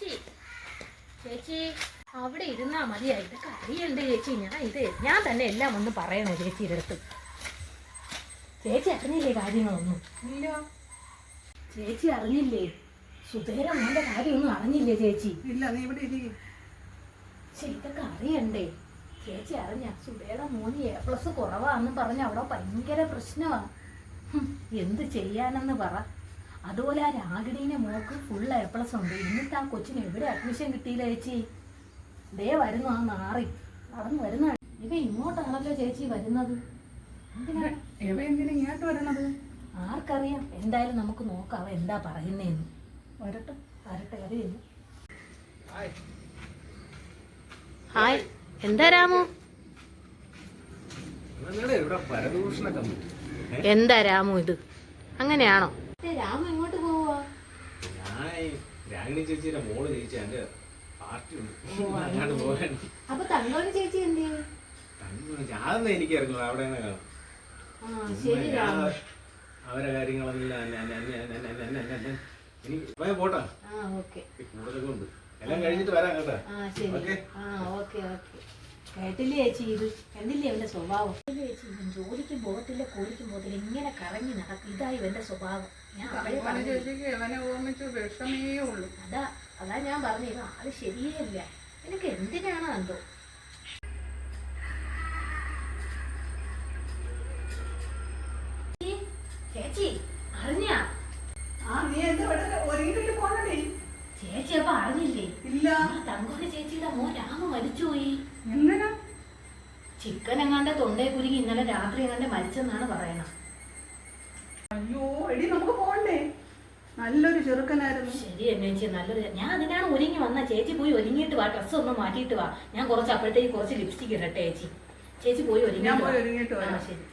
ചേച്ചി ചേച്ചി അവിടെ ഇരുന്നാ മതിയാ. ഇതൊക്കെ അറിയണ്ടേ ചേച്ചി? ഞാൻ തന്നെ എല്ലാം ഒന്ന് പറയണേ ചേച്ചിയുടെ അടുത്ത്. ചേച്ചി അറിഞ്ഞില്ലേ കാര്യങ്ങളൊന്നും? ഇല്ല. ചേച്ചി അറിഞ്ഞില്ലേ? സുധേര മോന്റെ കാര്യമൊന്നും അറിഞ്ഞില്ലേ ചേച്ചി? ഇല്ല, നീ ഇവിടെ ഇരിക്കും. പക്ഷെ ഇതൊക്കെ അറിയണ്ടേ? ചേച്ചി അറിഞ്ഞ സുധയുടെ മോന് A+ കുറവാന്ന് പറഞ്ഞ അവിടെ ഭയങ്കര പ്രശ്നമാണ്. എന്ത് ചെയ്യാനെന്ന് പറ. അതുപോലെ ആ രാഗിണീനെ മോക്ക് ഫുൾ A+ ഉണ്ട്. എന്നിട്ട് ആ കൊച്ചിന് എവിടെ അഡ്മിഷൻ കിട്ടിയില്ല ചേച്ചി? ദേ വരുന്നു ആ നാറി നടന്നു വരുന്ന. ഇവ ഇങ്ങോട്ടാണല്ലോ ചേച്ചി വരുന്നത്. എന്തിനാ ഇങ്ങോട്ട് വരണത്? ആർക്കറിയാം. എന്തായാലും നമുക്ക് നോക്കാം അവ എന്താ പറയുന്നേന്ന്. വരട്ടെ വരട്ടെ അറിയുന്നു. ഹായ്, എന്താ രാമു? എന്താ രാമു ഇത്? അങ്ങനെയാണോ? രാമു എങ്ങോട്ട് പോവാ? അപ്പൊ തങ്കോണി ചേച്ചി എന്ത് ചെയ്യും? എനിക്കറിഞ്ഞു അവിടെ ശരി രാമു. അവരെ കാര്യങ്ങളെല്ലാം എനിക്ക് പോട്ടാ. കൂടുതലൊക്കെ ഉണ്ട്. എല്ലാം കഴിഞ്ഞിട്ട് വരാം കേട്ടോ. കേട്ടില്ലേ ചേച്ചി? ഇത് കണ്ടില്ലേ ഇവന്റെ സ്വഭാവം? ചേച്ചി ഇവൻ ജോലിക്കും പോകത്തില്ല കൂലിക്കും പോകത്തില്ല, ഇങ്ങനെ കറങ്ങി നടക്കും. ഇതായി ഇവന്റെ സ്വഭാവം. ഞാൻ അതാ ഞാൻ പറഞ്ഞു ഇത് ആള് ശരിയേ ഇല്ല. എനിക്ക് എന്തിനാണ് എന്തോ. ചേച്ചി അറിഞ്ഞാ? ചേച്ചി അപ്പൊ അറിഞ്ഞില്ലേ? ഇല്ല. തങ്കോണി ചേച്ചിയുടെ മോൻ രാമു മരിച്ചുപോയി. എങ്ങനെ? ചിക്കൻ എങ്ങാണ്ട് തൊണ്ടേ കുരുങ്ങി ഇന്നലെ രാത്രി എങ്ങാണ്ട് മരിച്ചെന്നാണ് പറയണത്. അയ്യോ എടി, നമുക്ക് പോണ്ടേ? നല്ലൊരു ചെറുക്കനായിരുന്നു. ശരി എന്നെ ചേച്ചി, നല്ലൊരു. ഞാൻ അതിനാണ് ഒരുങ്ങി വന്ന. ചേച്ചി പോയി ഒരുങ്ങിയിട്ട് വാ, ഡ്രസ്സ് ഒന്ന് മാറ്റിയിട്ട് വാ. ഞാൻ കുറച്ച് അപ്പോഴത്തേക്ക് കുറച്ച് ലിപ്സ്റ്റിക് ഇടട്ടെ ചേച്ചി. ചേച്ചി പോയി ഒരുങ്ങിയിട്ട് വാ. ശരി.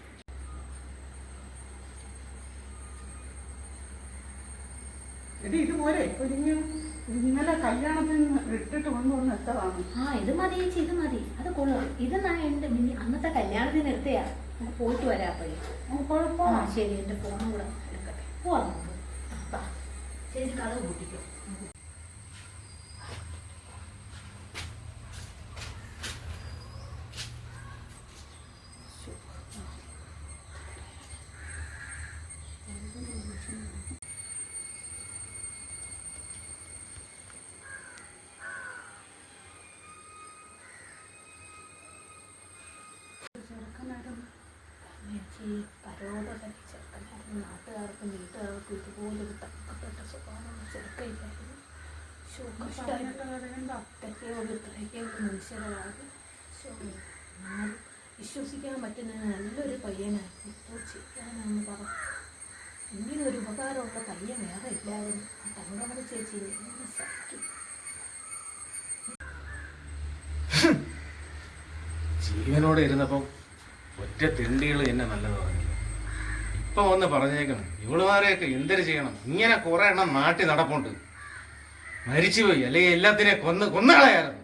എടി ഇതുപോലെ ഒരുങ്ങി ഇന്നലെ കല്യാണത്തിന് ഇട്ടിട്ട് കൊണ്ടുവന്ന് എത്തതാണ്. ഇത് മതി ചേച്ചി, ഇത് മതി. അത് കൊള്ളാം. ഇത് എന്റെ അന്നത്തെ കല്യാണത്തിന് എടുത്തയാ. നമുക്ക് പോയിട്ട് വരാം. അപ്പോഴേ കുഴപ്പമില്ല. ശരി, എന്റെ ഫോണും കൂടെ എടുക്കട്ടെ. പോവാം നമുക്ക്. ചേച്ചി കഥ കൂട്ടിക്കോ. പരോപകാരി ചെറുക്കനായിരുന്നു. നാട്ടുകാർക്കും വീട്ടുകാർക്കും ഇതുപോലൊരു തക്കപ്പെട്ട സ്വഭാവം ചെറുക്കയില്ലായിരുന്നു. ഇത്രയൊക്കെ ഒരു മനുഷ്യരാകും. വിശ്വസിക്കാൻ പറ്റുന്ന നല്ലൊരു പയ്യനായിരുന്നു. ഇപ്പോൾ ചെയ്യാനാണെന്ന് പറ. ഇങ്ങനെ ഒരു ഉപകാരമുള്ള പയ്യൻ വേറെ ഇല്ലായിരുന്നു. ആ തങ്കമണി ചേച്ചി എങ്ങനെ സഹിക്കും? ജീവനോടെ ഇരുന്നപ്പം ഒറ്റ തിണ്ടികൾ എന്നെ നല്ലത് പറഞ്ഞു. ഇപ്പം ഒന്ന് പറഞ്ഞേക്കണം, ഇവളുമാരെയൊക്കെ എന്തൊരു ചെയ്യണം? ഇങ്ങനെ കുറെ എണ്ണം നാട്ടിൽ നടപ്പുണ്ട്. മരിച്ചുപോയി, അല്ലെങ്കിൽ എല്ലാത്തിനെയും കൊന്നുകളയായിരുന്നു.